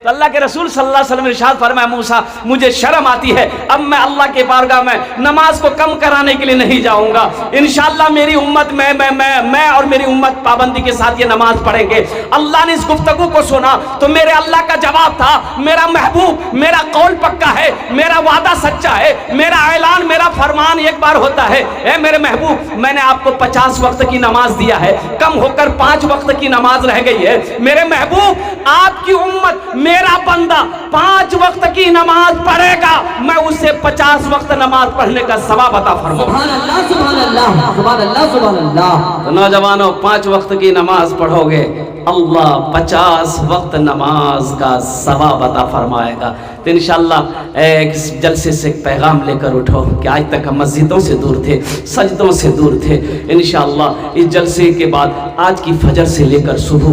तो अल्लाह के रसूल सल्लल्लाहु अलैहि वसल्लम इरशाद फरमाया, मूसा मुझे शर्म आती है, अब मैं अल्लाह के बारगाह में नमाज को कम कराने के लिए नहीं जाऊंगा। इंशाअल्लाह मेरी उम्मत मैं और मेरी उम्मत पाबंदी के साथ ये नमाज पढ़ेंगे। अल्लाह ने इस गुफ्तगू को सुना तो मेरे अल्लाह का जवाब था, मेरा महबूब, मेरा कौल पक्का है, मेरा वादा सच्चा है, मेरा ऐलान, मेरा फरमान एक बार होता है। ए मेरे महबूब, मैंने आपको 50 वक्त की नमाज दिया है, कम होकर 5 वक्त की नमाज रह गई है। मेरे महबूब, आपकी उम्मत, मेरा बंदा 5 वक्त की नमाज पढ़ेगा, मैं उसे 50 वक्त नमाज पढ़ने का सवाब अता फरमाऊंगा। सुभान अल्लाह, सुभान अल्लाह, सुभान अल्लाह, सुभान अल्लाह। तो नौजवानों, 5 वक्त की नमाज पढ़ोगे, अल्लाह 50 वक्त नमाज का सवाब अता फरमाएगा। तो इंशाअल्लाह एक जलसे से एक पैगाम लेकर उठो कि आज तक हम मस्जिदों से दूर थे, सजदों से दूर थे। इंशाअल्लाह इस जलसे के बाद आज की फजर से लेकर सुबह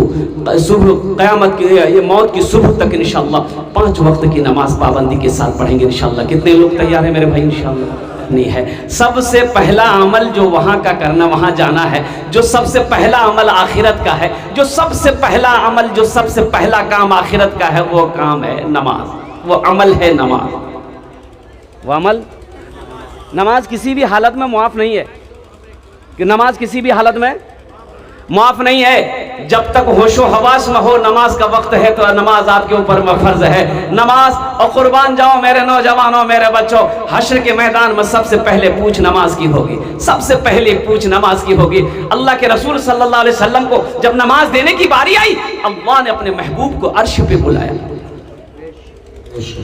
क़यामत की, ये मौत की सुबह तक इंशाअल्लाह 5 वक्त की नमाज पाबंदी के साथ पढ़ेंगे इंशाअल्लाह। कितने लोग तैयार हैं मेरे भाई? इंशाअल्लाह नहीं है। सबसे पहला अमल जो वहाँ का करना, वहाँ जाना है, जो सबसे पहला अमल आखिरत का है, जो सबसे पहला अमल, जो सबसे पहला काम आखिरत का है, वो काम है नमाज, वो अमल है नमाज। वो अमल, नमाज किसी भी हालत में मुआफ़ नहीं है, कि नमाज किसी भी हालत में मुआफ़ नहीं है। जब तक होशो हवास न हो, नमाज का वक्त है तो नमाज आपके ऊपर फर्ज है। नमाज, और कुर्बान जाओ मेरे नौजवानों, मेरे बच्चों, हश्र के मैदान में सबसे पहले पूछ नमाज की होगी, सबसे पहले पूछ नमाज की होगी। अल्लाह के रसूल सल्लल्लाहु अलैहि वसल्लम को जब नमाज देने की बारी आई, अल्लाह ने अपने महबूब को अर्श पे बुलाया।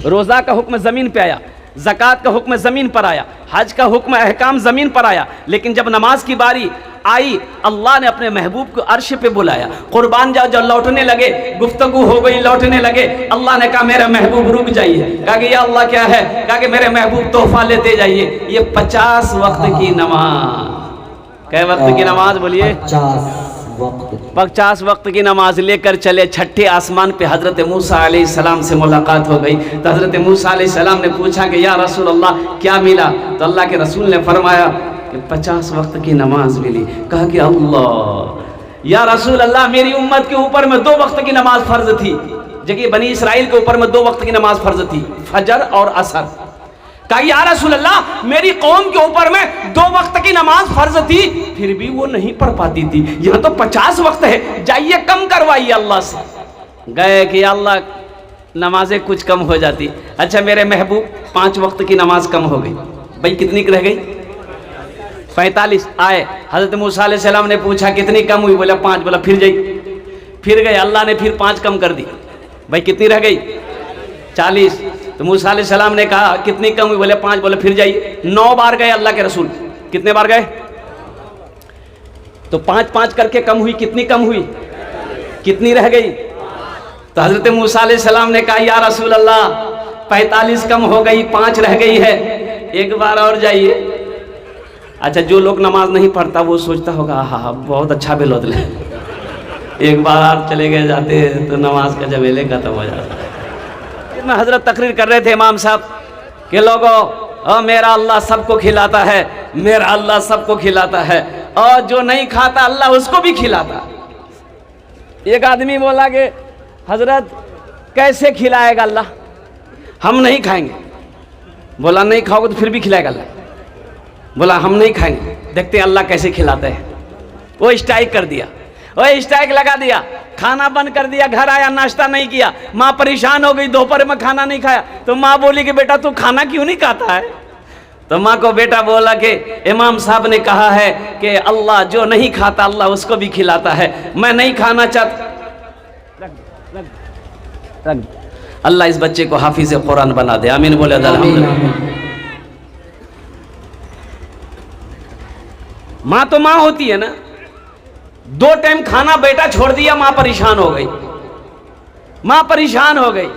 रोज़ा का हुक्म ज़मीन पे आया, ज़कात का हुक्म ज़मीन पर आया, हज का हुक्म अहकाम ज़मीन पर आया, लेकिन जब नमाज की बारी आई, अल्लाह ने अपने महबूब को अर्श पे बुलाया। कुर्बान जाओ, जब लौटने लगे, गुफ्तगू हो गई, लौटने लगे, अल्लाह ने कहा मेरा महबूब रुक जाइए। कहा कि या अल्लाह क्या है? कहा कि मेरे महबूब तोहफा लेते जाइए, ये 50 वक्त की नमाज। कै वक्त की नमाज बोलिए? 50 वक्त की नमाज लेकर चले। छठे आसमान पे हज़रत मूसा अलैहिस्सलाम से मुलाकात हो गई। तो हज़रत मूसा अलैहिस्सलाम ने पूछा कि या रसूल अल्लाह क्या मिला? तो अल्लाह के रसूल ने फरमाया कि 50 वक्त की नमाज मिली। कहा कि अल्लाह, या रसूल अल्लाह, मेरी उम्मत के ऊपर में 2 वक्त की नमाज फ़र्ज थी, जबकि बनी इसराइल के ऊपर में 2 वक्त की नमाज फ़र्ज थी, फजर और असर। कहा या रसूल अल्लाह, मेरी कौम के ऊपर में 2 वक्त की नमाज फर्ज थी, फिर भी वो नहीं पढ़ पाती थी, यहाँ तो 50 वक्त है, जाइए कम करवाइए अल्लाह से। गए कि अल्लाह नमाजें कुछ कम हो जाती। अच्छा मेरे महबूब, 5 वक्त की नमाज कम हो गई, भाई कितनी रह गई? 45। आए हज़रत मूसा अलैहिस्सलाम ने पूछा कितनी कम हुई? बोला 5। बोला फिर जाइए, फिर गए, अल्लाह ने फिर 5 कम कर दी, भाई कितनी रह गई? 40। तो मूसा अलैहिस्सलाम ने कहा कितनी कम हुई? बोले 5। बोले फिर जाइए। 9 बार गए अल्लाह के रसूल। कितने बार गए? तो 5-5 करके कम हुई, कितनी कम हुई? कितनी रह गई? तो हज़रत मूसा अलैहिस्सलाम ने कहा या रसूल अल्लाह, 45 कम हो गई, 5 रह गई है, एक बार और जाइए। अच्छा, जो लोग नमाज नहीं पढ़ता वो सोचता होगा हाँ बहुत अच्छा बेलोद ले, एक बार चले गए जाते तो नमाज का जमेले खत्म हो जाता। में हजरत तकरीर कर रहे थे इमाम साहब कि लोगों, मेरा अल्लाह सबको खिलाता है, मेरा अल्लाह सबको खिलाता है, और जो नहीं खाता अल्लाह उसको भी खिलाता। एक आदमी बोला कि हजरत कैसे खिलाएगा अल्लाह? हम नहीं खाएंगे। बोला नहीं खाओगे तो फिर भी खिलाएगा अल्लाह? बोला हम नहीं खाएंगे, देखते हैं अल्लाह कैसे खिलाते हैं। वो स्ट्राइक कर दिया, वो स्ट्राइक लगा दिया, खाना बंद कर दिया, घर आया नाश्ता नहीं किया। माँ परेशान हो गई, दोपहर में खाना नहीं खाया। तो माँ बोली कि बेटा तू खाना क्यों नहीं खाता है? तो माँ को बेटा बोला कि इमाम साहब ने कहा है कि अल्लाह जो नहीं खाता अल्लाह उसको भी खिलाता है, मैं नहीं खाना चाहता। अल्लाह इस बच्चे को हाफिज कुरान बना दे, आमीन बोले अल्हम्दुलिल्लाह। माँ तो माँ होती है ना, 2 टाइम खाना बेटा छोड़ दिया, माँ परेशान हो गई, माँ परेशान हो गई।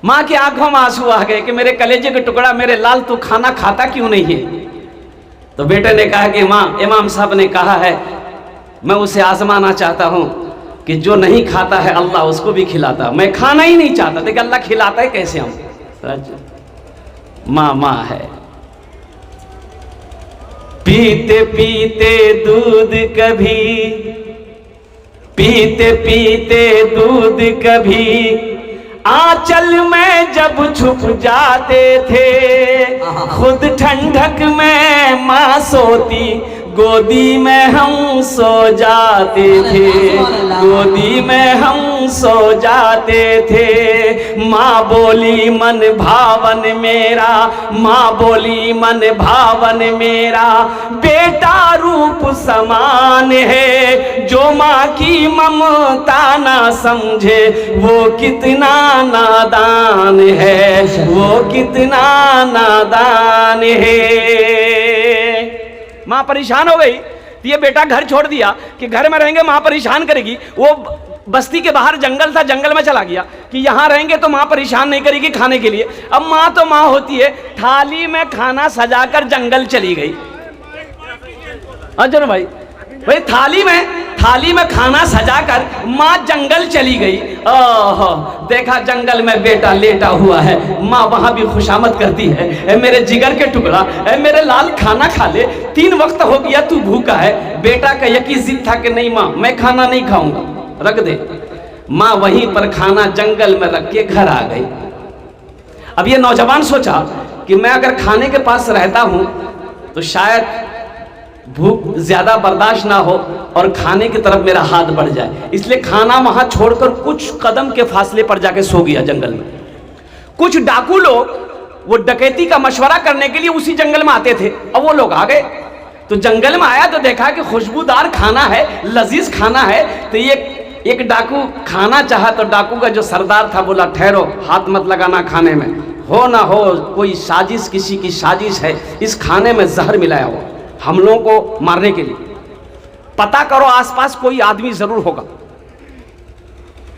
माँ की आंखों में आंसू आ गए कि मेरे कलेजे के टुकड़ा, मेरे लाल, तू खाना खाता क्यों नहीं है? तो बेटे ने कहा कि माँ, इमाम साहब ने कहा है मैं उसे आजमाना चाहता हूँ कि जो नहीं खाता है अल्लाह उसको भी खिलाता, मैं खाना ही नहीं चाहता। देखिए अल्लाह खिलाता है कैसे हम? माँ माँ है। पीते पीते दूध कभी, पीते पीते दूध कभी, आंचल में जब छुप जाते थे, खुद ठंडक में माँ सोती, गोदी में हम सो जाते थे, गोदी में हम सो जाते थे। माँ बोली मन भावन मेरा, माँ बोली मन भावन मेरा, बेटा रूप समान है, जो माँ की ममता ना समझे वो कितना नादान है, वो कितना नादान है। माँ परेशान हो गई, ये बेटा घर छोड़ दिया कि घर में रहेंगे माँ परेशान करेगी। वो बस्ती के बाहर जंगल था, जंगल में चला गया कि यहाँ रहेंगे तो माँ परेशान नहीं करेगी खाने के लिए। अब माँ तो माँ होती है, थाली में खाना सजाकर जंगल चली गई। अच्छा भाई, भाई थाली में खाना सजाकर माँ जंगल चली गई। ओहो, देखा जंगल में बेटा लेटा हुआ है, माँ वहां भी खुशामद करती है, ए मेरे जिगर के टुकड़ा, ए मेरे लाल खाना खा ले, 3 वक्त हो गया तू भूखा है। बेटा का यकी जिद था कि नहीं माँ मैं खाना नहीं खाऊंगा, रख दे। माँ वहीं पर खाना जंगल में रख के घर आ गई। अब ये नौजवान सोचा कि मैं अगर खाने के पास रहता हूं तो शायद भूख ज्यादा बर्दाश्त ना हो और खाने की तरफ मेरा हाथ बढ़ जाए, इसलिए खाना वहां छोड़कर कुछ कदम के फासले पर जाके सो गया जंगल में। कुछ डाकू लोग वो डकैती का मशवरा करने के लिए उसी जंगल में आते थे। अब वो लोग आ गए तो जंगल में आया तो देखा कि खुशबूदार खाना है, लजीज खाना है। तो ये एक डाकू खाना चाहा तो डाकू का जो सरदार था बोला ठहरो, हाथ मत लगाना खाने में, हो ना हो कोई साजिश, किसी की साजिश है, इस खाने में जहर मिलाया हो हम लोगों को मारने के लिए, पता करो आसपास कोई आदमी जरूर होगा।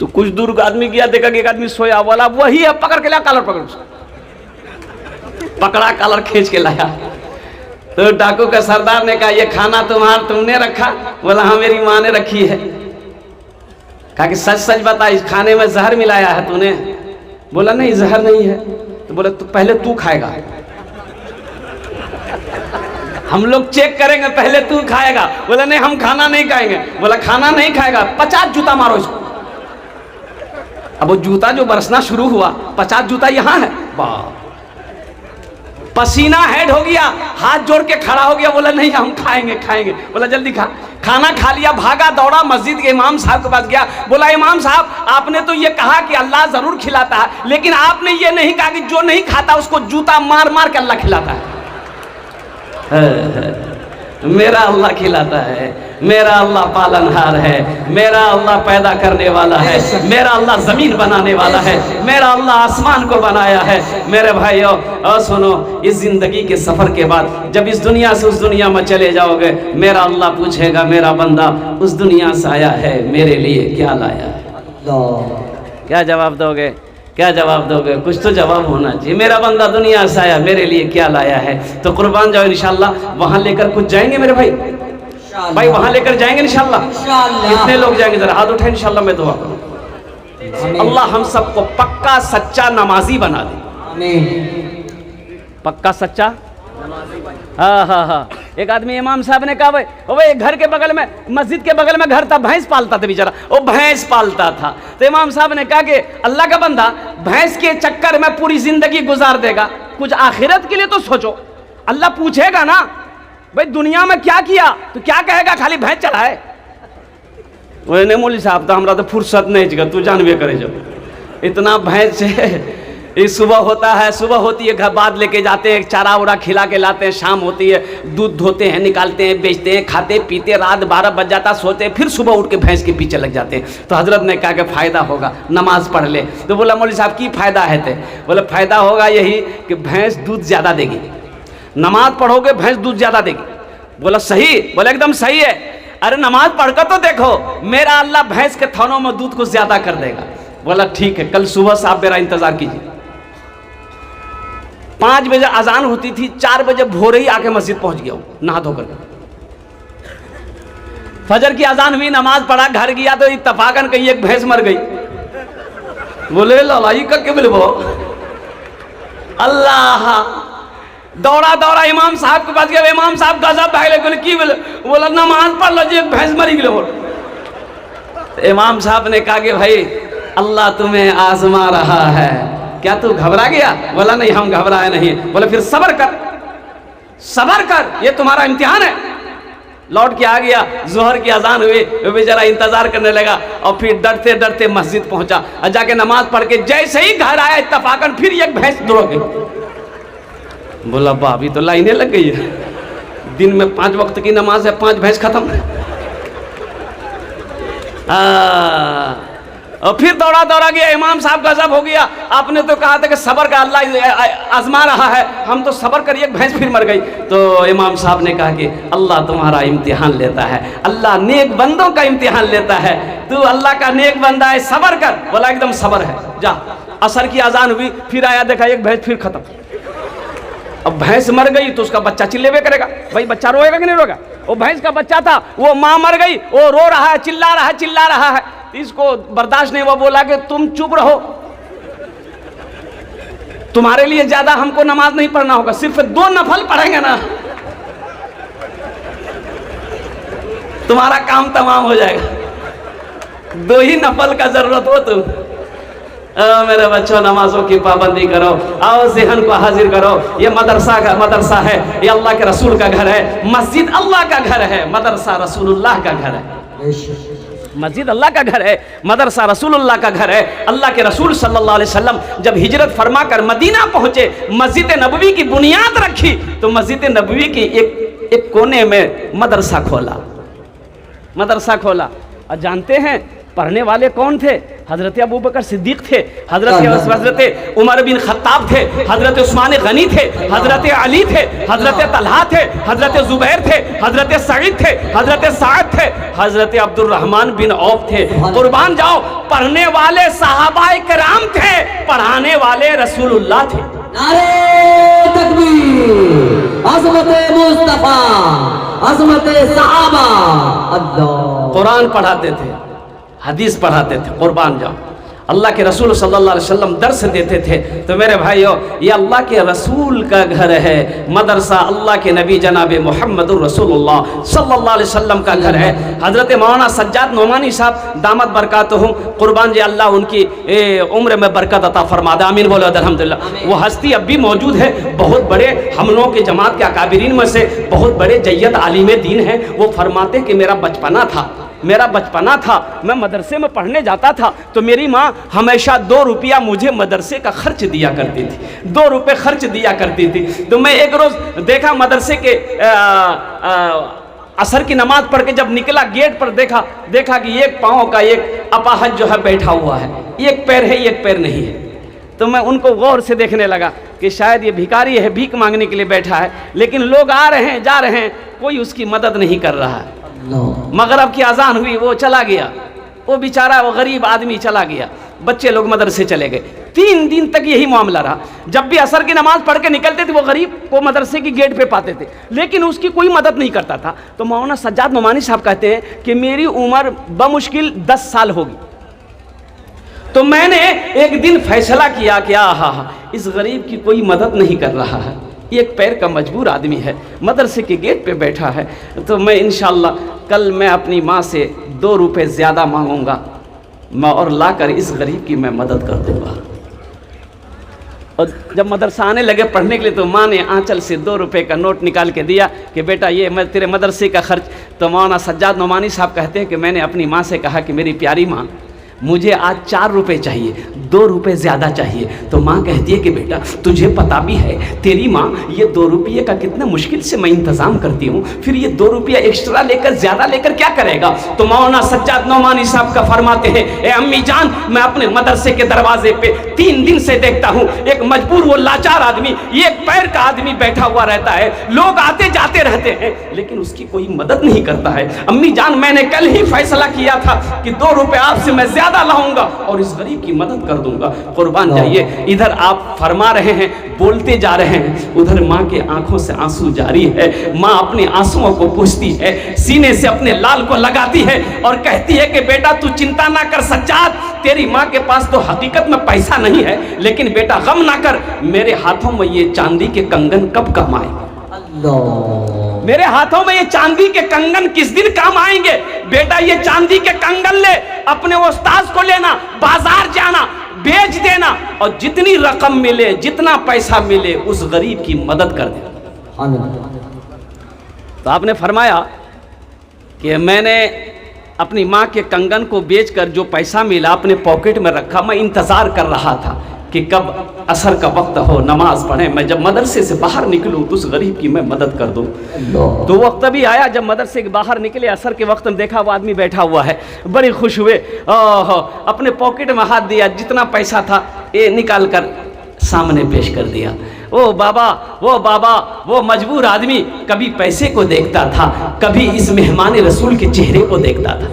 तो कुछ दूर आदमी गया, देखा कि एक आदमी सोया, बोला वही है, पकड़ के लाया, कॉलर पकड़ उसको पकड़ा, कॉलर खींच के लाया। तो डाकू का सरदार ने कहा ये खाना तुमने रखा? बोला हाँ मेरी माँ ने रखी है। कहा कि सच सच बता, इस खाने में जहर मिलाया है तूने? बोला नहीं जहर नहीं है। तो बोला तो पहले तू खाएगा, हम लोग चेक करेंगे, पहले तू खाएगा। बोला नहीं हम खाना नहीं खाएंगे। बोला खाना नहीं खाएगा, 50 जूता मारो इसको। अब वो जूता जो बरसना शुरू हुआ, 50 जूता यहाँ है, वाह, पसीना हेड हो गया, हाथ जोड़ के खड़ा हो गया। बोला नहीं हम खाएंगे खाएंगे। बोला जल्दी खा। खाना खा लिया, भागा दौड़ा मस्जिद के इमाम साहब के पास गया। बोला इमाम साहब आपने तो ये कहा कि अल्लाह जरूर खिलाता है, लेकिन आपने ये नहीं कहा कि जो नहीं खाता उसको जूता मार मार के अल्लाह खिलाता है। मेरा अल्लाह खिलाता है, मेरा अल्लाह पालनहार है, मेरा अल्लाह पैदा करने वाला है, मेरा अल्लाह जमीन बनाने वाला है, मेरा अल्लाह आसमान को बनाया है। मेरे भाइयों और सुनो, इस जिंदगी के सफर के बाद जब इस दुनिया से उस दुनिया में चले जाओगे, मेरा अल्लाह पूछेगा मेरा बंदा उस दुनिया से आया है, मेरे लिए क्या लाया है? क्या जवाब दोगे? क्या जवाब दोगे? कुछ तो जवाब होना चाहिए। मेरा बंदा दुनिया से आया, मेरे लिए क्या लाया है? तो कुर्बान जाओ इंशाल्लाह, वहां लेकर कुछ जाएंगे मेरे भाई, भाई वहां लेकर जाएंगे इंशाल्लाह। कितने लोग जाएंगे जरा हाथ उठाए, इंशाल्लाह मैं दुआ करूं अल्लाह हम सबको पक्का सच्चा नमाजी बना दे। पक्का सच्चा, हाँ हाँ हाँ। एक आदमी इमाम साहब ने कहा भाई घर के बगल में, मस्जिद के बगल में घर था, भैंस पालता था बेचारा, वो भैंस पालता था। तो इमाम साहब ने कहा कि अल्लाह का बंदा भैंस के चक्कर में पूरी जिंदगी गुजार देगा, कुछ आखिरत के लिए तो सोचो। अल्लाह पूछेगा ना भाई दुनिया में क्या किया, तो क्या कहेगा? खाली भैंस चलाए? वो नहीं मौलवी साहब तो हमरा तो फुर्सत नहीं जगह, तू जानबे करे जब इतना भैंस है। इस सुबह होता है, सुबह होती है घर बाद लेके जाते हैं, चारा उरा खिला के लाते हैं, शाम होती है दूध धोते हैं, निकालते हैं, बेचते हैं, खाते पीते, रात 12 बज जाता, सोते, फिर सुबह उठ के भैंस के पीछे लग जाते हैं। तो हजरत ने कहा कि फ़ायदा होगा, नमाज पढ़ ले। तो बोला मौलवी साहब की फ़ायदा है? थे बोले फ़ायदा होगा यही कि भैंस दूध ज़्यादा देगी, नमाज पढ़ोगे भैंस दूध ज़्यादा देगी। बोला सही? बोला एकदम सही है। अरे नमाज पढ़कर तो देखो, मेरा अल्लाह भैंस के थनों में दूध को ज़्यादा कर देगा। बोला ठीक है, कल सुबह से आप मेरा इंतज़ार कीजिए। 5 बजे अजान होती थी, 4 बजे भोरे ही आके मस्जिद पहुंच गया हूं नहा धोकर। फजर की अजान हुई, नमाज पढ़ा, घर गया तो इत्तफाकन कहीं एक भैंस मर गई। बोले ललाई का के बोले अल्लाह, दौड़ा दौड़ा इमाम साहब के पास गया। इमाम साहब गजब भाग बोले की बोला नमाज पढ़ लो जी, एक भैंस मरी गई। इमाम साहब ने कहा कि भाई अल्लाह तुम्हें आजमा रहा है। क्या तू घबरा गया? बोला नहीं, हम घबराए नहीं। बोले फिर सब्र कर, सब्र कर, ये तुम्हारा इम्तिहान है। लौट के आ गया, जोहर की अजान हुई, वो बेचारा इंतजार करने लगा और फिर डरते डरते मस्जिद पहुंचा और जाके नमाज पढ़ के जैसे ही घर आया इत्तफाकन फिर एक भैंस दौड़ गई। बोला बा अभी तो लाइनें लग गई है, दिन में 5 वक्त की नमाज है, 5 भैंस खत्म। और फिर दौड़ा दौड़ा गया, इमाम साहब गजब हो गया, आपने तो कहा था कि सब्र का अल्लाह आजमा रहा है, हम तो सब्र करिए, भैंस फिर मर गई। तो इमाम साहब ने कहा कि अल्लाह तुम्हारा इम्तिहान लेता है, अल्लाह नेक बंदों का इम्तिहान लेता है, तू अल्लाह का नेक बंदा है, सब्र कर। बोला एकदम सब्र है, जा। असर की अजान हुई, फिर आया, देखा एक भैंस फिर खत्म। अब भैंस मर गई तो उसका बच्चा चिल्लेबे करेगा, भाई बच्चा रोएगा कि नहीं रोएगा? वो भैंस का बच्चा था, वो माँ मर गई, वो रो रहा है, चिल्ला रहा है, चिल्ला रहा है। इसको बर्दाश्त नहीं, वो बोला कि तुम चुप रहो, तुम्हारे लिए ज्यादा हमको नमाज नहीं पढ़ना होगा, सिर्फ 2 नफल पढ़ेंगे ना, तुम्हारा काम तमाम हो जाएगा। 2 ही नफल का जरूरत हो तुम। मेरे बच्चों नमाजों की पाबंदी करो, आओ ज़हन को हाजिर करो। ये मदरसा है, ये अल्लाह के रसूल का घर है, मस्जिद अल्लाह का घर है, मदरसा रसूलुल्लाह का घर है। मस्जिद अल्लाह का घर है, मदरसा रसूलुल्लाह का घर है। अल्लाह के रसूल सल्लल्लाहु अलैहि वसल्लम जब हिजरत फरमा कर मदीना पहुंचे, मस्जिद नबवी की बुनियाद रखी, तो मस्जिद नबवी की एक कोने में मदरसा खोला, मदरसा खोला। और जानते हैं पढ़ने वाले कौन थे? हजरत अबू बकर सिद्दीक थे, हजरत उमर बिन खत्ताब थे, हजरत उस्मान गनी थे, हजरत अली थे, हजरत तलहा थे, हजरत जुबैर थे, हजरत सईद थे, हजरत साद थे, हजरत अब्दुर्रहमान बिन औफ थे। कुर्बान जाओ, पढ़ने वाले सहाबाए किराम थे, पढ़ाने वाले रसूलुल्लाह थे। नारे तकबीर, अज़मत मुस्तफा, अज़मत सहाबा। अल्लाह कुरान पढ़ाते थे, हदीस पढ़ाते थे। कुर्बान जाओ, अल्लाह के रसूल सल्लल्लाहु अलैहि वसल्लम दर्स देते थे। तो मेरे भाइयों, ये अल्लाह के रसूल का घर है, मदरसा अल्लाह के नबी जनाब मोहम्मदुर रसूलुल्लाह सल्लल्लाहु अलैहि वसल्लम का घर है। हजरत मौलाना सज्जाद नोमानी साहब दामत बरकातुहुम, कुर्बान जी अल्लाह उनकी उम्र में बरकत अता फरमा दे, आमीन बोलो अल्हम्दुलिल्लाह। वो हस्ती अब भी मौजूद है, बहुत बड़े हम लोगों के जमात के अकाबिरीन में से बहुत बड़े जय्यद आलिम दीन हैं। वो फरमाते कि मेरा बचपना था, मैं मदरसे में पढ़ने जाता था तो मेरी माँ हमेशा 2 रुपया मुझे मदरसे का खर्च दिया करती थी, 2 रुपये खर्च दिया करती थी। तो मैं एक रोज़ देखा मदरसे के असर की नमाज पढ़ के जब निकला, गेट पर देखा कि एक पाँव का एक अपाहज जो है बैठा हुआ है, एक पैर है एक पैर नहीं है। तो मैं उनको गौर से देखने लगा कि शायद ये भिखारी है, भीख मांगने के लिए बैठा है, लेकिन लोग आ रहे हैं जा रहे हैं, कोई उसकी मदद नहीं कर रहा है। मगरब की अजान हुई, वो चला गया, वो बेचारा वो गरीब आदमी चला गया, बच्चे लोग मदरसे चले गए। 3 दिन तक यही मामला रहा। जब भी असर की नमाज पढ़ के निकलते थे वो गरीब को मदरसे की गेट पे पाते थे, लेकिन उसकी कोई मदद नहीं करता था। तो मौलाना सज्जाद नोमानी साहब कहते हैं कि मेरी उम्र बमुश्किल 10 साल होगी, तो मैंने एक दिन फैसला किया कि इस गरीब की कोई मदद नहीं कर रहा है, एक पैर का मजबूर आदमी है, मदरसे के गेट पे बैठा है, तो मैं इंशाअल्लाह कल मैं अपनी माँ से 2 रुपये ज़्यादा मांगूंगा मैं और लाकर इस गरीब की मैं मदद कर दूंगा। और जब मदरसा आने लगे पढ़ने के लिए तो माँ ने आंचल से 2 रुपये का नोट निकाल के दिया कि बेटा ये मैं तेरे मदरसे का खर्च। तो मौलाना सज्जाद नोमानी साहब कहते हैं कि मैंने अपनी माँ से कहा कि मेरी प्यारी माँ, मुझे आज 4 रुपये चाहिए, 2 रुपये ज़्यादा चाहिए। तो माँ कहती है कि बेटा तुझे पता भी है तेरी माँ ये 2 रुपये का कितना मुश्किल से मैं इंतज़ाम करती हूँ, फिर ये 2 रुपया एक्स्ट्रा लेकर ज़्यादा लेकर क्या करेगा। तो मौलाना सज्जाद नोमानी साहब का फरमाते हैं, ए अम्मी जान, मैं अपने मदरसे के दरवाजे पे 3 दिन से देखता हूँ एक मजबूर वो लाचार आदमी, एक पैर का आदमी बैठा हुआ रहता है, लोग आते जाते रहते हैं लेकिन उसकी कोई मदद नहीं करता है। अम्मी जान, मैंने कल ही फैसला किया था कि 2 रुपये आपसे मैं ज़्यादा लाऊंगा और इस गरीब की मदद कर दूंगा। कुर्बान जाइए, इधर आप फरमा रहे हैं, बोलते जा रहे हैं, उधर माँ के आंखों से आंसू जारी है। माँ अपने आंसुओं को पूछती है, सीने से अपने लाल को लगाती है और कहती है कि बेटा तू चिंता ना कर सज्जाद, तेरी माँ के पास तो हकीकत में पैसा नहीं है, लेकिन बेटा गम ना कर, मेरे हाथों में ये चांदी के कंगन कब काम आए, मेरे हाथों में ये चांदी के कंगन किस दिन काम आएंगे। बेटा ये चांदी के कंगन ले, अपने उस्ताद को लेना, बाजार जाना, बेच देना और जितनी रकम मिले, जितना पैसा मिले, उस गरीब की मदद कर देना। तो आपने फरमाया कि मैंने अपनी माँ के कंगन को बेचकर जो पैसा मिला अपने पॉकेट में रखा। मैं इंतज़ार कर रहा था कि कब असर का वक्त हो, नमाज पढ़े, मैं जब मदरसे से बाहर निकलूं तो उस गरीब की मैं मदद कर दूं। तो वक्त भी आया जब मदरसे के बाहर निकले, असर के वक्त में देखा वो आदमी बैठा हुआ है, बड़े खुश हुए। अपने पॉकेट में हाथ दिया, जितना पैसा था ये निकाल कर सामने पेश कर दिया। वो बाबा वो मजबूर आदमी कभी पैसे को देखता था, कभी इस मेहमान रसूल के चेहरे को देखता था,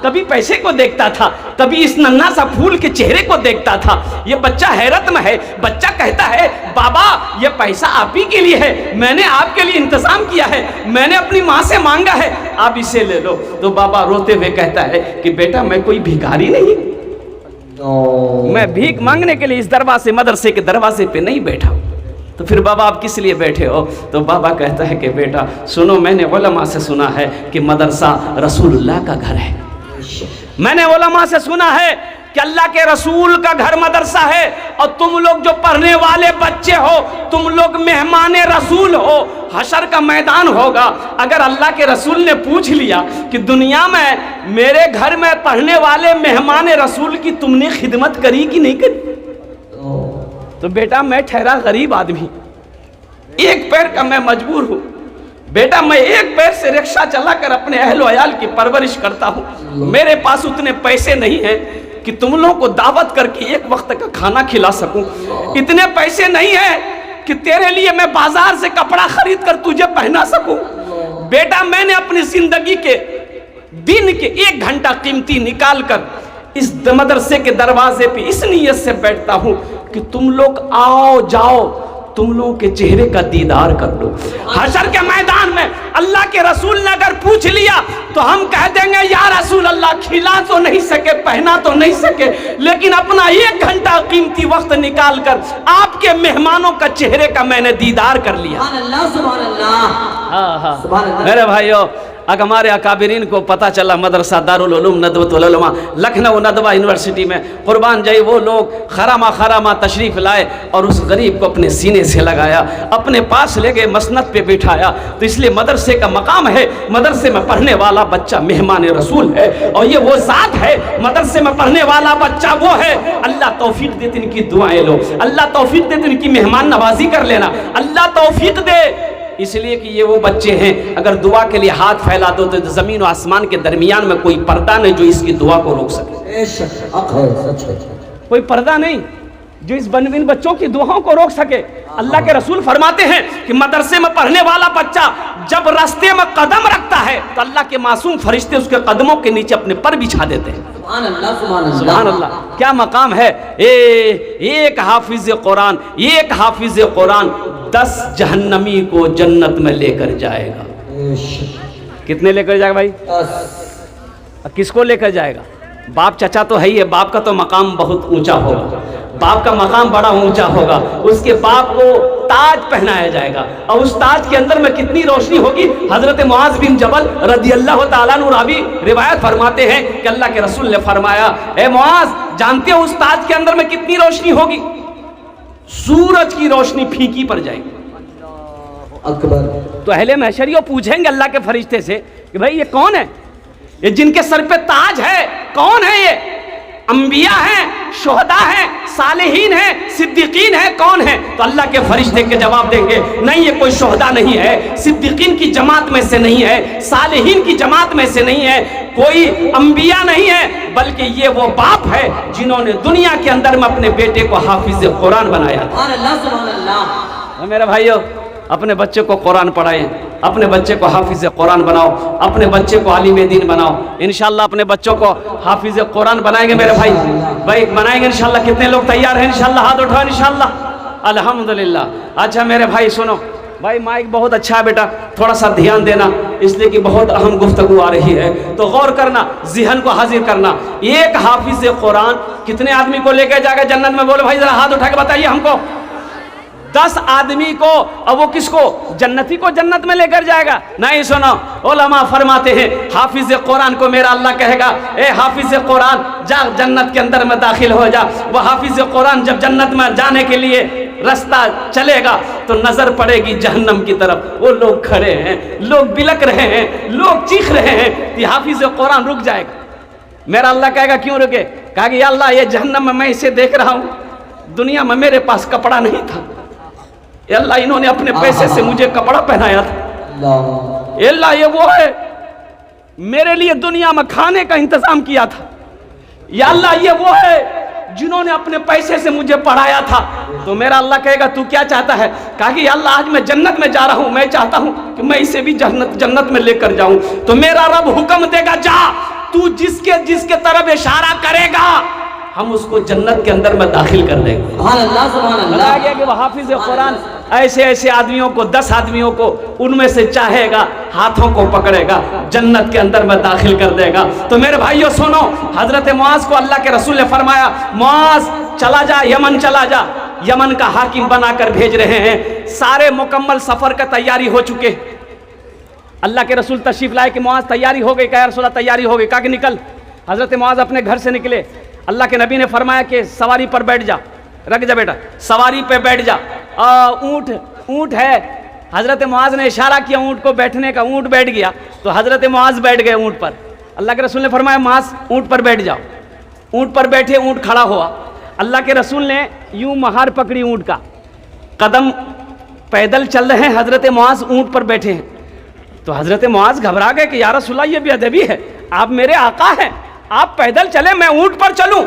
कभी पैसे को देखता था, कभी इस नन्हा सा फूल के चेहरे को देखता था। ये बच्चा हैरत में है। बच्चा कहता है बाबा ये पैसा आप ही के लिए है, मैंने आपके लिए इंतजाम किया है, मैंने अपनी माँ से मांगा है, आप इसे ले लो। तो बाबा रोते हुए कहता है कि बेटा मैं कोई भिखारी नहीं, मैं भीख मांगने के लिए इस दरवाजे मदरसे के दरवाजे पे नहीं बैठा। तो फिर बाबा आप किस लिए बैठे हो? तो बाबा कहता है कि बेटा सुनो, मैंने उलमा से सुना है कि मदरसा रसूलुल्लाह का घर है। मैंने उलमा से सुना है कि अल्लाह के रसूल का घर मदरसा है, और तुम लोग जो पढ़ने वाले बच्चे हो, तुम लोग मेहमान रसूल हो। हशर का मैदान होगा, अगर अल्लाह के रसूल ने पूछ लिया कि दुनिया में मेरे घर में पढ़ने वाले मेहमान रसूल की तुमने खिदमत करी कि नहीं करी, तो बेटा मैं ठहरा गरीब आदमी, एक पैर का मैं मजबूर हूँ। बेटा मैं एक पैर से रिक्शा चलाकर अपने अहल वयाल की परवरिश करता हूँ। मेरे पास उतने पैसे नहीं हैं कि तुम लोगों को दावत करके एक वक्त का खाना खिला सकूं। इतने पैसे नहीं है कि तेरे लिए मैं बाजार से कपड़ा खरीद कर तुझे पहना सकूं। बेटा मैंने अपनी जिंदगी के दिन के 1 घंटा कीमती निकाल कर इस मदरसे के दरवाजे पे इस नीयत से बैठता हूं कि तुम लोग आओ जाओ, तुम लोगों के चेहरे का दीदार कर लो। हशर के मैदान में अल्लाह के रसूल ने अगर पूछ लिया तो हम कह देंगे या रसूल अल्लाह खिला तो नहीं सके, पहना तो नहीं सके, लेकिन अपना 1 घंटा कीमती वक्त निकाल कर आपके मेहमानों का चेहरे का मैंने दीदार कर लिया। मेरे भाइयों, अगर हमारे अकाबिरीन को पता चला मदरसा दारुल उलूम नदवतुल उलमा लखनऊ नदवा यूनिवर्सिटी में कुर्बान जाए, वो लोग खरामा तशरीफ़ लाए और उस गरीब को अपने सीने से लगाया, अपने पास ले गए, मसनद पे बिठाया। तो इसलिए मदरसे का मकाम है, मदरसे में पढ़ने वाला बच्चा मेहमान रसूल है, और ये वो ज़ात है, मदरसे में पढ़ने वाला बच्चा वो है। अल्लाह तौफीक दे, इनकी दुआएं लो, अल्लाह तौफीक दे, इनकी मेहमान नवाजी कर लेना, अल्लाह तौफीक दे। इसलिए कि ये वो बच्चे हैं, अगर दुआ के लिए हाथ फैला दो तो ज़मीन और आसमान के दरमियान में कोई पर्दा नहीं जो इसकी दुआ को रोक सके। कोई पर्दा नहीं जो इन बच्चों की दुआओं को रोक सके। अल्लाह के रसूल फरमाते हैं कि मदरसे में पढ़ने वाला बच्चा जब रास्ते में कदम रखता है तो अल्लाह के मासूम फरिश्ते उसके कदमों के नीचे अपने पर बिछा देते हैं। सुभान अल्लाह, क्या मकाम है। एक हाफिज कुरान, एक हाफिज कुरान 10 जहन्नमी को जन्नत में लेकर जाएगा। कितने लेकर जाएगा भाई? 10। किसको लेकर जाएगा? बाप चचा तो है ही है, बाप का तो मकाम बहुत ऊंचा होगा, बाप का मकाम बड़ा ऊंचा होगा। उसके बाप को ताज पहनाया जाएगा, और उस ताज के अंदर में कितनी रोशनी होगी। हजरत मुआज बिन जबल रदियल्लाहु ताला अन्हु रावी रिवायत फरमाते हैं कि अल्लाह के रसूल ने फरमाया, ए मुआज जानते हो उस ताज के अंदर में कितनी रोशनी होगी? सूरज की रोशनी फीकी पड़ जाएगी। तो अहले महशरियों पूछेंगे अल्लाह के फरिश्ते से कि भाई ये कौन है, ये जिनके सर पे ताज है, कौन है ये? अंबिया हैं, शुहदा हैं, सालेहीन हैं, सिद्दीकीन हैं, कौन है? तो अल्लाह के फरिश्ते के जवाब देंगे, नहीं ये कोई शुहदा नहीं है, सिद्दीकीन की जमात में से नहीं है, सालेहीन की जमात में से नहीं है, कोई अंबिया नहीं है, बल्कि ये वो बाप है जिन्होंने दुनिया के अंदर में अपने बेटे को हाफिज कुरान बनाया। मेरे भाइयों, अपने बच्चे को कुरान पढ़ाएं, अपने बच्चे को हाफिज कुरान बनाओ, अपने बच्चे को आलिम दीन बनाओ। इंशाल्लाह अपने बच्चों को हाफिज कुरान बनाएंगे मेरे भाई बनाएंगे इंशाल्लाह। कितने लोग तैयार हैं? इंशाल्लाह हाथ उठाओ इंशाल्लाह। अल्हम्दुलिल्लाह। अच्छा मेरे भाई सुनो, भाई माइक बहुत अच्छा है बेटा, थोड़ा सा ध्यान देना, इसलिए कि बहुत अहम गुफ्तगू आ रही है, तो गौर करना, ज़हन को हाजिर करना। एक हाफिज कुरान कितने आदमी को लेकर जाएगा जन्नत में? बोलो भाई जरा हाथ उठा के बताइए हमको। 10 आदमी को, और वो किसको? जन्नती को जन्नत में लेकर जाएगा। नहीं सुनो, उलमा फरमाते हैं हाफिज कुरान को मेरा अल्लाह कहेगा, ए हाफिज कुरान जा जन्नत के अंदर में दाखिल हो जा। वह हाफिज कुरान जब जन्नत में जाने के लिए रास्ता चलेगा तो नजर पड़ेगी जहन्नम की तरफ। वो लोग खड़े हैं, लोग बिलक रहे हैं, लोग चीख रहे हैं कि हाफिज कुरान रुक जाएगा। मेरा अल्लाह कहेगा क्यों रुके? कहा कि अल्लाह ये जहन्नम में मैं इसे देख रहा हूँ, दुनिया में मेरे पास कपड़ा नहीं था, अल्लाह इन्होंने अपने पैसे से मुझे कपड़ा पहनाया था। अल्लाह ये वो है मेरे लिए दुनिया में खाने का इंतजाम किया था। या अल्लाह ये वो है जिन्होंने अपने पैसे से मुझे पढ़ाया था। तो मेरा अल्लाह कहेगा तू क्या चाहता है? कहा कि अल्लाह आज मैं जन्नत में जा रहा हूं, मैं चाहता हूं कि मैं इसे भी जन्नत में लेकर जाऊं। तो मेरा रब हुक्म देगा जा, तू जिसके तरफ इशारा करेगा हम उसको जन्नत के अंदर में दाखिल कर देंगे। बताया गया कि वह हाफिज कुरान ऐसे ऐसे आदमियों को, 10 आदमियों को उनमें से चाहेगा, हाथों को पकड़ेगा, जन्नत के अंदर में दाखिल कर देगा। तो मेरे भाइयों सुनो, हजरत मुआज को अल्लाह के रसूल ने फरमाया, मुआज चला जा, यमन चला जा। यमन का हाकिम बनाकर भेज रहे हैं। सारे मुकम्मल सफर का तैयारी हो चुके। अल्लाह के रसूल तशरीफ लाए कि मुआज तैयारी हो गई? कहा रसूल तैयारी हो गई। कहा कि निकल। हजरत मुआज अपने घर से निकले। अल्लाह के नबी ने फरमाया कि सवारी पर बैठ जा, रख जा बेटा, सवारी पे बैठ जा। ऊँट है। हजरत मुआज ने इशारा किया ऊँट को बैठने का, ऊँट बैठ गया। तो हजरत मुआज बैठ गए ऊँट पर। अल्लाह के रसूल ने फरमाया मुआज ऊँट पर बैठ जाओ। ऊँट पर बैठे, ऊँट खड़ा हुआ। अल्लाह के रसूल ने यूं महार पकड़ी ऊँट का, कदम पैदल चल रहे हैं, हजरत मुआज ऊँट पर बैठे हैं। तो हजरत मुआज घबरा गए कि या रसूलल्लाह ये बेअदबी है, आप मेरे आका हैं, आप पैदल चले, मैं ऊँट पर चलूं?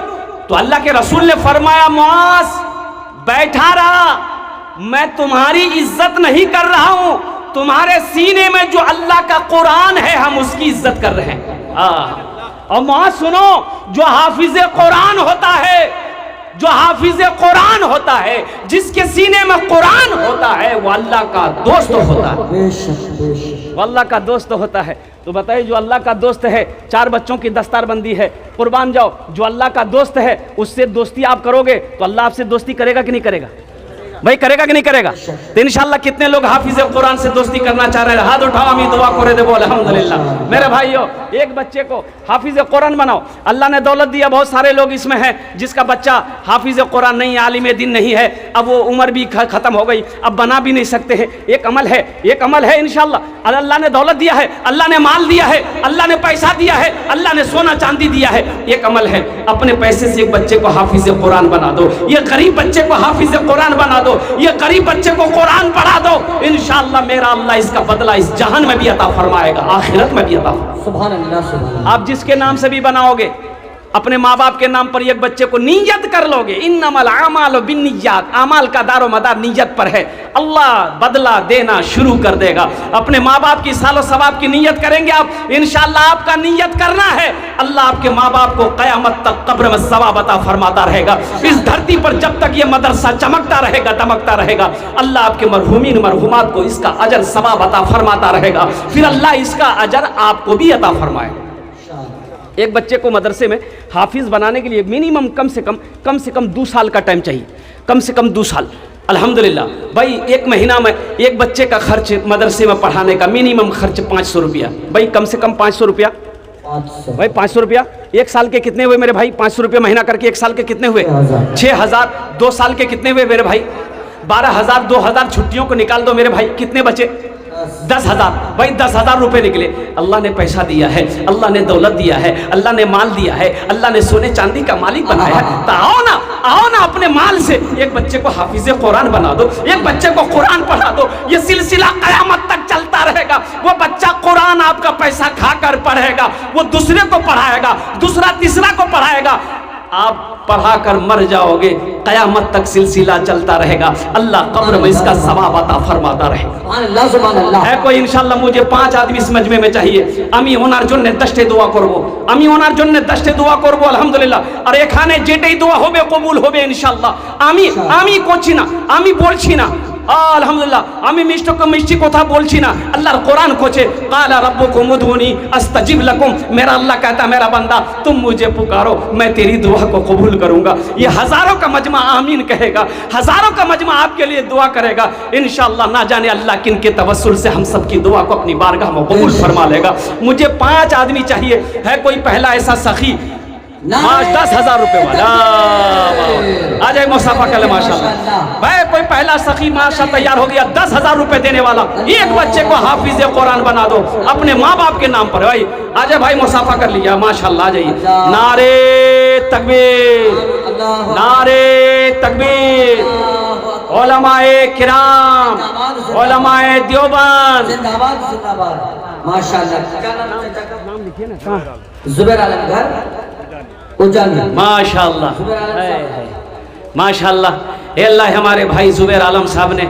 तो अल्लाह के रसूल ने फरमाया मुआज बैठा रहा, मैं तुम्हारी इज्जत नहीं कर रहा हूं, तुम्हारे सीने में जो अल्लाह का कुरान है हम उसकी इज्जत कर रहे हैं। और मुआज सुनो, जो हाफिज कुरान होता है, जो हाफिज कुरान होता है, जिसके सीने में कुरान होता है, वो अल्लाह का दोस्त होता है। वो अल्लाह का दोस्त होता है। तो बताइए, जो अल्लाह का दोस्त है, 4 बच्चों की दस्तारबंदी है, कुर्बान जाओ। जो अल्लाह का दोस्त है उससे दोस्ती आप करोगे तो अल्लाह आपसे दोस्ती करेगा कि नहीं करेगा? भाई करेगा कि नहीं करेगा? तो इंशाल्लाह कितने लोग हाफिज कुरान से दोस्ती करना चाह रहे हैं? हाथ उठाओ, हम दुआ करे दे, बोल अल्हम्दुलिल्लाह। मेरे भाइयों, एक बच्चे को हाफिज कुरान बनाओ। अल्लाह ने दौलत दिया, बहुत सारे लोग इसमें हैं जिसका बच्चा हाफिज कुरान नहीं है, आलिम दीन नहीं है, अब वो उम्र भी खत्म हो गई, अब बना भी नहीं सकते हैं। एक अमल है, एक अमल है इंशाल्लाह। अल्लाह ने दौलत दिया है, अल्लाह ने माल दिया है, अल्लाह ने पैसा दिया है, अल्लाह ने सोना चांदी दिया है। एक अमल है, अपने पैसे से एक बच्चे को हाफिज कुरान बना दो। ये गरीब बच्चे को हाफिज कुरान बना दो, ये गरीब बच्चे को कुरान पढ़ा दो। इंशाअल्लाह मेरा अल्लाह इसका बदला इस जहान में भी अता फरमाएगा, आखिरत में भी अता फरमाएगा। सुभान अल्लाह, सुभान अल्लाह। आप जिसके नाम से भी बनाओगे, अपने माँ बाप के नाम पर एक बच्चे को नियत कर लोगे, इन्नमल आमालु बिन्निय्यात, अमाल का दारो मदार नियत पर है। अल्लाह बदला देना शुरू कर देगा। अपने माँ बाप की सालो सवाब की नियत करेंगे आप, इंशाअल्लाह आपका नियत करना है, अल्लाह आपके माँ बाप को क़यामत तक कब्र में सवाब अता फरमाता रहेगा। इस धरती पर जब तक ये मदरसा चमकता रहेगा, दमकता रहेगा, अल्लाह आपके मरहूमीन मरहूमात को इसका अजर सवाब अता फरमाता रहेगा। फिर अल्लाह इसका अजर आपको भी अता फरमाएगा। एक बच्चे को मदरसे में हाफिज बनाने के लिए मिनिमम कम से कम 2 साल का टाइम चाहिए, कम से कम 2 साल। अल्हम्दुलिल्लाह भाई, एक महीना में एक बच्चे का खर्च मदरसे में पढ़ाने का मिनिमम खर्च 500 रुपया। भाई कम से कम 500 रुपया, भाई 500 रुपया। 1 साल के कितने हुए मेरे भाई? 500 रुपया महीना करके 1 साल के कितने हुए? 6000। 2 साल के कितने हुए मेरे भाई? 12,000। 2,000 छुट्टियों को निकाल दो मेरे भाई, कितने बचे? 10,000। भाई 10,000 रुपए निकले। अल्लाह ने पैसा दिया है, अल्लाह ने दौलत दिया है, अल्लाह ने माल दिया है, अल्लाह ने सोने चांदी का मालिक बनाया है। तो आओ ना अपने माल से एक बच्चे को हाफिज कुरान बना दो, एक बच्चे को कुरान पढ़ा दो। ये सिलसिला कयामत तक चलता रहेगा। वो बच्चा कुरान आपका पैसा खाकर पढ़ेगा, वो दूसरे को पढ़ाएगा, दूसरा तीसरा को पढ़ाएगा, आप पढ़ाकर मर जाओगे, कयामत तक सिलसिला चलता रहेगा। अल्लाह कब्र में इसका सवाब अता फरमाता रहेगा। है कोई इंशाल्लाह मुझे 5 आदमी इस मजमे में चाहिए। আমি ওনার জন্য 10টি দোয়া করব, আমি ওনার জন্য 10টি দোয়া করব আলহামদুলিল্লাহ। আর এখানে যেটাই দোয়া হবে কবুল হবে ইনশাআল্লাহ। আমি করছি না, আমি বলছি না, আলহামদুলিল্লাহ আমি মিষ্টি কথা বলছি না अल्लाह कुरान कोचे काला रब्बुकुम उदूनी अस्तजिब लकुम मेरा अल्लाह कहता मेरा बंदा तुम मुझे पुकारो मैं तेरी दुआ को कबूल करूंगा ये हजारों का मजमा आमीन कहेगा हजारों का मजमा आपके लिए दुआ करेगा इंशाअल्लाह ना जाने अल्लाह किन के तवस्सुल से हम सब की दुआ को अपनी बारगाह में कबूल फरमा लेगा मुझे 5 आदमी चाहिए है कोई पहला ऐसा सखी 10,000 रुपए वाला आ जाए मुसाफा कर ले माशाल्लाह भाई कोई पहला सखी माशा तैयार हो गया 10,000 रुपए देने वाला एक बच्चे को हाफिज कुरान बना दो अपने माँ बाप के नाम पर भाई आ जाए भाई मुसाफा कर लिया माशाल्लाह आ जाइए नारे तकबीर नारे तकबीर उलमाए किराम उलमाए देवबंद जिंदाबाद जिंदाबाद माशाल्लाह क्या नाम चाचा का नाम लिखिए ना कहां जुबैर आलम घर माशाल्लाह माशाल्लाह अल्लाह हमारे भाई जुबैर आलम साहब ने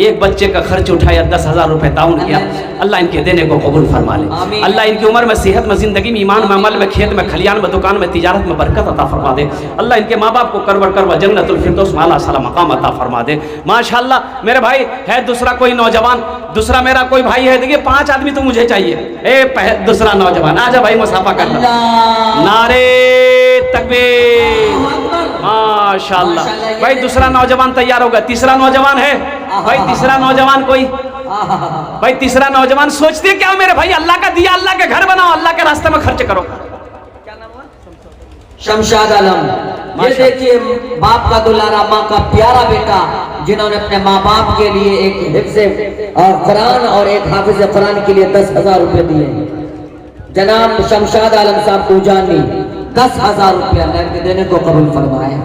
एक बच्चे का खर्च उठाया 10,000 रुपए ताउन किया अल्लाह इनके देने को कबूल फरमा ले अल्लाह इनकी उम्र में सेहत में जिंदगी में ईमान में अमल में खेत में खलियान में दुकान में तिजारत में बरकत अता फरमा दे अल्लाह इनके माँ बाप को करवर जन्नतुल फिरदौस में आला साला मकाम अता फरमा दे माशाल्लाह मेरे भाई है दूसरा कोई नौजवान दूसरा मेरा कोई भाई है देखिए 5 आदमी तो मुझे चाहिए दूसरा नौजवान आजा भाई मुसाफा करना नारे तकबीर माशाल्लाह भाई दूसरा नौजवान तैयार होगा तीसरा नौजवान है भाई तीसरा नौजवान कोई भाई तीसरा नौजवान सोचते क्या मेरे भाई अल्लाह का दिया अल्लाह के घर बनाओ अल्लाह के रास्ते में खर्च करो क्या नाम हुआ शमशाद आलम ये देखिए बाप का दुलारा माँ का प्यारा बेटा जिन्होंने अपने माँ बाप के लिए एक हिफ्ज़े कुरान और एक हाफिज कुरान के लिए 10,000 रुपए दिए जनाब शमशाद आलम साहब पूजानी 10,000 रुपए अल्लाह के देने को कबूल फरमाए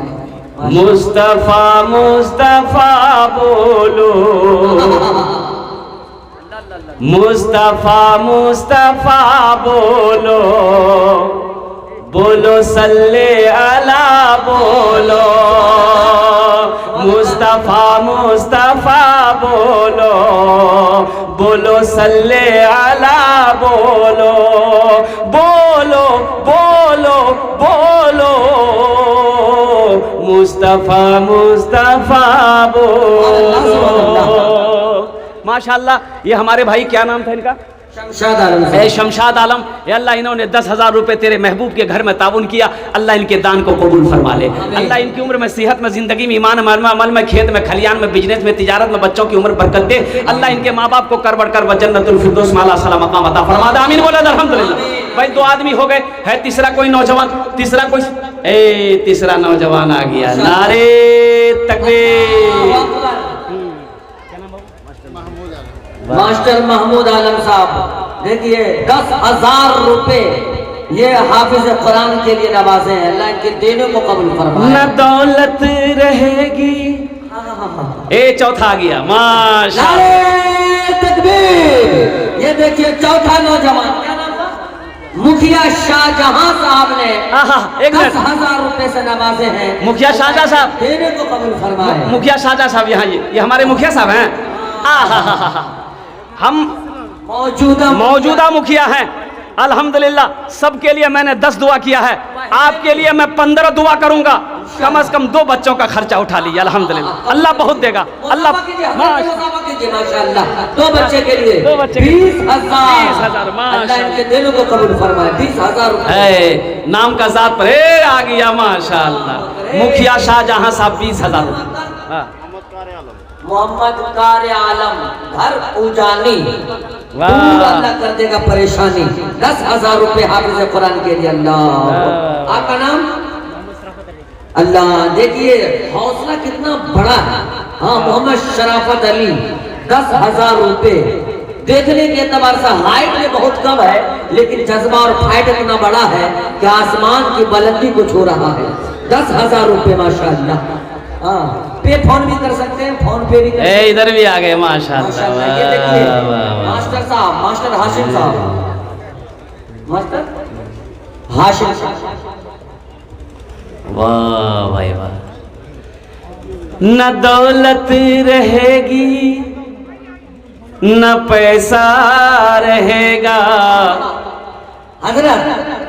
मुस्तफा मुस्तफा बोलो मुस्तफा मुस्तफा बोलो बोलो सल्ले अला बोलो मुस्तफा मुस्तफा बोलो बोलो सल्ले अला बोलो बोलो बोलो बोलो मुस्तफा मुस्तफा बोलो माशाल्लाह ये हमारे भाई क्या नाम था इनका शमशाद आलम शमशाद आलम अल्लाह इन्होंने 10,000 रुपए तेरे महबूब के घर में ताउन किया अल्लाह इनके दान को कबूल फरमा ले अल्लाह इनकी उम्र में सेहत में जिंदगी में ईमान में अमल में खेत में खलियान में बिजनेस में तिजारत में बच्चों की उम्र बरकत दे अल्लाह इनके माँ बाप को कर जन्नतुल फिरदौस में आला साला मकाम अता फरमा दे आमीन बोले अल्हम्दुलिल्लाह भाई 2 आदमी हो गए है तीसरा कोई नौजवान तीसरा नौजवान आ गया नारे तकबीर मास्टर महमूद आलम साहब देखिए 10,000 रुपए ये हाफिज कुरान के लिए नवाजे हैं अल्लाह इनके देने को कबूल फरमाए न दौलत रहेगी चौथा आ गया माशाअल्लाह तकबीर ये देखिए चौथा नौजवान क्या नाम था मुखिया शाहजहां साहब ने 10,000 रुपए से नवाजे हैं मुखिया शाहजहां साहब देने को कबूल फरमाए मुखिया शाहजहां साहब यहाँ ये हमारे मुखिया साहब हैं हम मौजूदा मुखिया हैं अल्हम्दुलिल्लाह सबके लिए मैंने 10 दुआ किया है आपके लिए मैं 15 दुआ करूंगा कम से कम 2 बच्चों का खर्चा उठा लीजिए अल्हम्दुलिल्लाह अल्लाह बहुत देगा अल्लाह माशाअल्लाह 2 बच्चे के लिए 20,000 अल्लाह इनके दिलों को कबूल फरमाए 20,000 रुपए नाम का जात पर आ गया माशाअल्लाह मुखिया शाहजहां साहब 20,000 रुपए मोहम्मद कार आलम घर उजानी अल्लाह कर देगा परेशानी 10,000 रुपए हाफिज कुरान के लिए अल्लाह आपका नाम अल्लाह देखिए हौसला कितना बड़ा है हाँ मोहम्मद शराफत अली 10,000 रुपए देखने के एतबार से हाइट में बहुत कम है लेकिन जज्बा और फाइट इतना बड़ा है कि आसमान की बुलंदी को छू रहा है 10,000 रुपए माशाअल्लाह हाँ पे फोन भी कर सकते हैं फोन पे भी इधर भी आ गए माशाअल्लाह ये देखिए मास्टर साहब मास्टर हाशिम साहब मास्टर हाशिम साहब वाह भाई वाह न दौलत रहेगी न पैसा रहेगा हजरत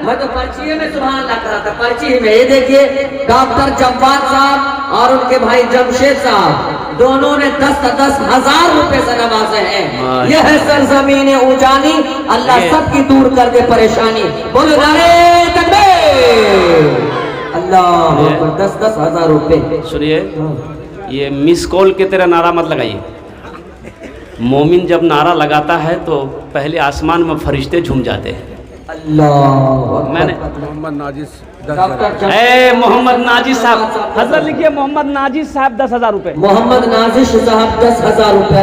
मैं तो पर्ची में सुभान अल्लाह करा था पर्ची में ये देखिए डॉक्टर जब्बार साहब और उनके भाई जमशेद साहब दोनों ने 10,000 रुपए से नवाजे हैं। माशाअल्लाह। यह है सरजमीन उजानी, अल्लाह ये- सबकी दूर कर दे परेशानी। बोलो नारे तकबीर, अल्लाह ये- अकबर। 10,000 रुपए। सुनिए, ये मिस कॉल के तरह नारा मत लगाइए। मोमिन जब नारा लगाता है तो पहले आसमान में फरिश्ते झूम जाते हैं। अल्लाह मैंने मोहम्मद नाजिस डॉक्टर ए मोहम्मद नाजिस साहब, हजरत लिखिए मोहम्मद नाजिस साहब 10,000 रुपए। मोहम्मद नाजिश साहब 10,000 रुपए।